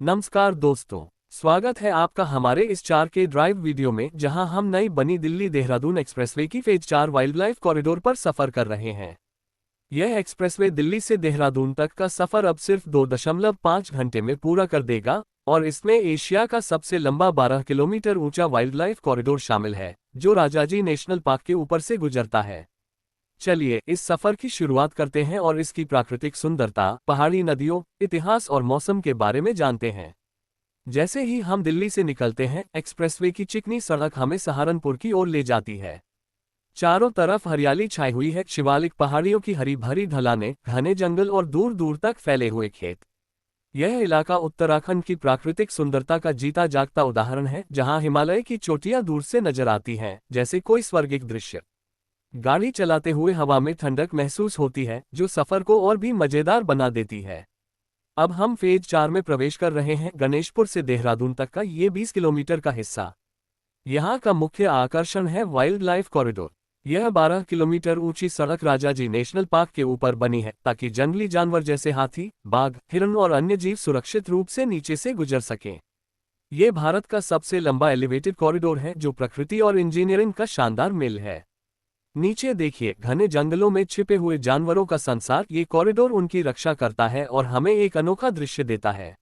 नमस्कार दोस्तों, स्वागत है आपका हमारे इस 4K ड्राइव वीडियो में, जहां हम नई बनी दिल्ली देहरादून एक्सप्रेसवे की फेज 4 वाइल्ड लाइफ कॉरिडोर पर सफर कर रहे हैं। यह एक्सप्रेसवे दिल्ली से देहरादून तक का सफर अब सिर्फ 2.5 घंटे में पूरा कर देगा और इसमें एशिया का सबसे लंबा 12 किलोमीटर ऊंचा वाइल्ड लाइफ कॉरिडोर शामिल है, जो राजाजी नेशनल पार्क के ऊपर से गुजरता है। चलिए इस सफर की शुरुआत करते हैं और इसकी प्राकृतिक सुंदरता, पहाड़ी नदियों, इतिहास और मौसम के बारे में जानते हैं। जैसे ही हम दिल्ली से निकलते हैं, एक्सप्रेसवे की चिकनी सड़क हमें सहारनपुर की ओर ले जाती है। चारों तरफ हरियाली छाई हुई है, शिवालिक पहाड़ियों की हरी भरी ढलानें, घने जंगल और दूर दूर तक फैले हुए खेत। यह इलाका उत्तराखंड की प्राकृतिक सुंदरता का जीता जागता उदाहरण है, जहां हिमालय की चोटियां दूर से नजर आती हैं, जैसे कोई स्वर्गिक दृश्य। गाड़ी चलाते हुए हवा में ठंडक महसूस होती है, जो सफर को और भी मजेदार बना देती है। अब हम फेज 4 में प्रवेश कर रहे हैं, गणेशपुर से देहरादून तक का ये 20 किलोमीटर का हिस्सा। यहाँ का मुख्य आकर्षण है वाइल्ड लाइफ कॉरिडोर। यह 12 किलोमीटर ऊंची सड़क राजाजी नेशनल पार्क के ऊपर बनी है, ताकि जंगली जानवर जैसे हाथी, बाघ, हिरन और अन्य जीव सुरक्षित रूप से नीचे से गुजर सकें। ये भारत का सबसे लंबा एलिवेटेड कॉरिडोर है, जो प्रकृति और इंजीनियरिंग का शानदार मेल है। नीचे देखिए, घने जंगलों में छिपे हुए जानवरों का संसार। ये कॉरिडोर उनकी रक्षा करता है और हमें एक अनोखा दृश्य देता है।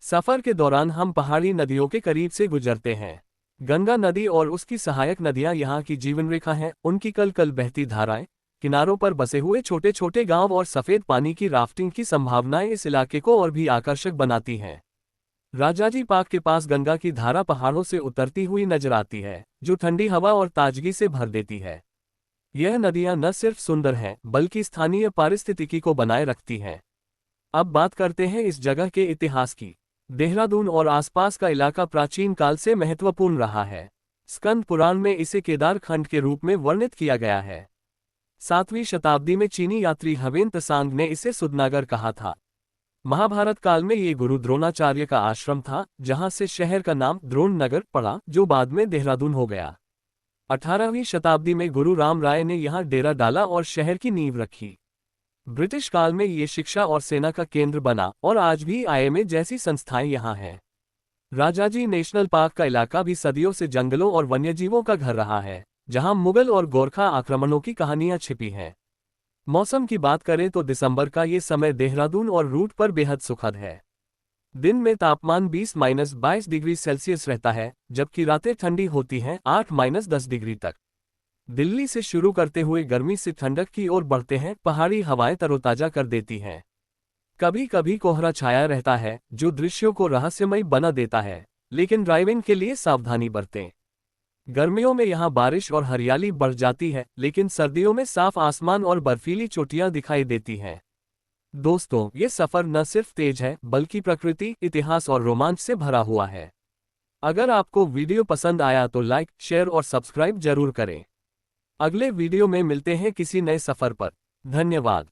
सफर के दौरान हम पहाड़ी नदियों के करीब से गुजरते हैं। गंगा नदी और उसकी सहायक नदियां यहाँ की जीवन रेखा हैं। उनकी कल कल बहती धाराएं, किनारों पर बसे हुए छोटे छोटे गांव और सफेद पानी की राफ्टिंग की संभावनाएं इस इलाके को और भी आकर्षक बनाती हैं। राजाजी पार्क के पास गंगा की धारा पहाड़ों से उतरती हुई नजर आती है, जो ठंडी हवा और ताजगी से भर देती है। यह नदियां न सिर्फ सुंदर हैं, बल्कि स्थानीय पारिस्थितिकी को बनाए रखती हैं। अब बात करते हैं इस जगह के इतिहास की। देहरादून और आसपास का इलाका प्राचीन काल से महत्वपूर्ण रहा है। स्कंद पुराण में इसे केदार खंड के रूप में वर्णित किया गया है। 7वीं शताब्दी में चीनी यात्री हवेन त्सांग ने इसे सुदनागर कहा था। महाभारत काल में ये गुरु द्रोणाचार्य का आश्रम था, जहां से शहर का नाम द्रोण नगर पड़ा, जो बाद में देहरादून हो गया। 18वीं शताब्दी में गुरु राम राय ने यहाँ डेरा डाला और शहर की नींव रखी। ब्रिटिश काल में ये शिक्षा और सेना का केंद्र बना और आज भी आईएमए जैसी संस्थाएं यहाँ हैं। राजाजी नेशनल पार्क का इलाका भी सदियों से जंगलों और वन्यजीवों का घर रहा है, जहाँ मुगल और गोरखा आक्रमणों की कहानियां छिपी हैं। मौसम की बात करें तो दिसंबर का ये समय देहरादून और रूट पर बेहद सुखद है। दिन में तापमान 20-22 डिग्री सेल्सियस रहता है, जबकि रातें ठंडी होती हैं, 8-10 डिग्री तक। दिल्ली से शुरू करते हुए गर्मी से ठंडक की ओर बढ़ते हैं, पहाड़ी हवाएं तरोताजा कर देती हैं। कभी कभी कोहरा छाया रहता है, जो दृश्यों को रहस्यमय बना देता है, लेकिन ड्राइविंग के लिए सावधानी बरतें। गर्मियों में यहाँ बारिश और हरियाली बढ़ जाती है, लेकिन सर्दियों में साफ आसमान और बर्फीली चोटियां दिखाई देती हैं। दोस्तों, ये सफर न सिर्फ तेज है, बल्कि प्रकृति, इतिहास और रोमांच से भरा हुआ है। अगर आपको वीडियो पसंद आया तो लाइक, शेयर और सब्सक्राइब जरूर करें। अगले वीडियो में मिलते हैं किसी नए सफर पर। धन्यवाद।